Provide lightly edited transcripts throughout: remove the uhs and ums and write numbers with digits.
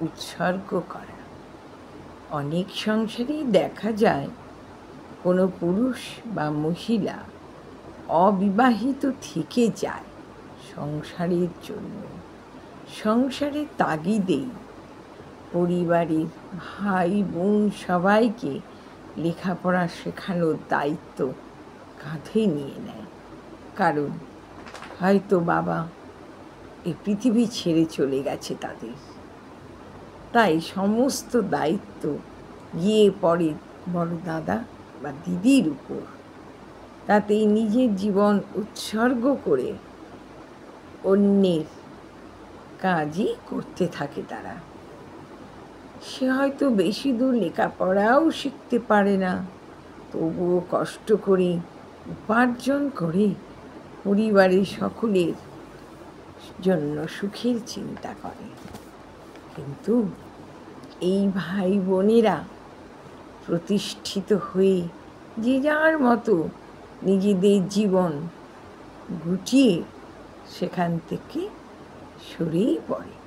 উৎসর্গ করা। অনেক সংসারেই দেখা যায় কোনো পুরুষ বা মহিলা অবিবাহিত থেকে যায় সংসারের জন্য। সংসারের তাগিদেই পরিবারের ভাই বোন সবাইকে লেখাপড়া শেখানোর দায়িত্ব কাঁধে নিয়ে নেয়। কারণ হয়তো বাবা এই পৃথিবী ছেড়ে চলে গেছে তাদের, তাই সমস্ত দায়িত্ব গিয়ে পড়ে বড় দাদা বা দিদির উপর। তাতেই নিজের জীবন উৎসর্গ করে অন্যের কাজই করতে থাকে তারা। সে হয়তো বেশি দূর লেখাপড়াও শিখতে পারে না, তবুও কষ্ট করে উপার্জন করে পরিবারের সকলের জন্য সুখের চিন্তা করে। কিন্তু এই ভাই বোনেরা প্রতিষ্ঠিত হয়ে যে যার মতো নিজেদের জীবন গুটিয়ে সেখান থেকে সরেই পড়ে।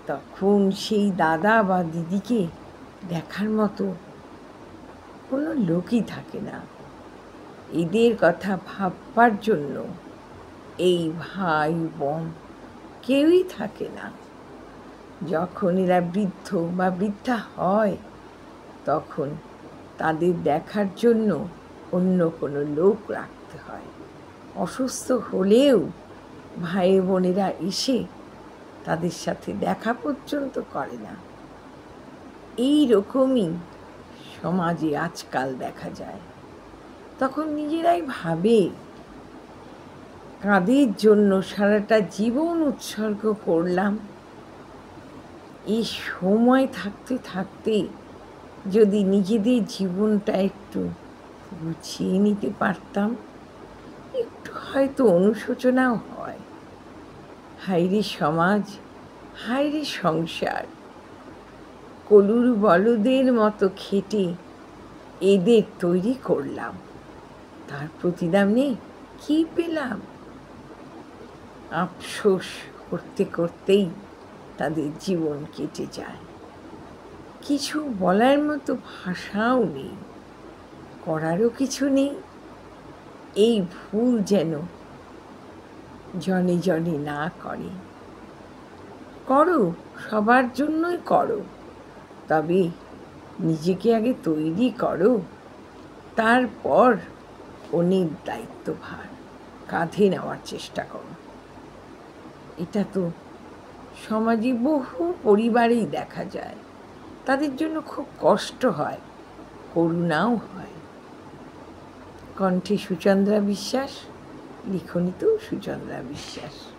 তখন সেই দাদা বা দিদিকে দেখার মতো কোনো লোকই থাকে না। এদের কথা ভাববার জন্য এই ভাই বোন কেউই থাকে না। যখন এরা বৃদ্ধ বা বৃদ্ধা হয় তখন তাদের দেখার জন্য অন্য কোনো লোক রাখতে হয়। অসুস্থ হলেও ভাই বোনেরা এসে তাদের সাথে দেখা পর্যন্ত করে না। এই রকমই সমাজে আজকাল দেখা যায়। তখন নিজেরাই ভাবে কাদের জন্য সারাটা জীবন উৎসর্গ করলাম। এই সময় থাকতে থাকতে যদি নিজেদের জীবনটা একটু গুছিয়ে নিতে পারতাম, একটু হয়তো অনুশোচনাও হয়। হায়রে সমাজ, হায়রে সংসার, কলুর বলদের মতো খেটে এদের তৈরি করলাম, তার প্রতিদানে কি পেলাম? আফসোস করতে করতেই তাদের জীবন কেটে যায়। কিছু বলার মতো ভাষাও নেই, করারও কিছু নেই। এই ভুল যেন জনে জনে না করে। করো, সবার জন্যই করো, তবে নিজেকে আগে তৈরি করো, তারপর অনেক দায়িত্বভার কাঁধে নেওয়ার চেষ্টা করো। এটা তো সমাজে বহু পরিবারেই দেখা যায়। তাদের জন্য খুব কষ্ট হয়, করুণাও হয়। কণ্ঠে সুচন্দ্রা বিশ্বাস, লিখনীতেও সুচন্দ্রা বিশ্বাস।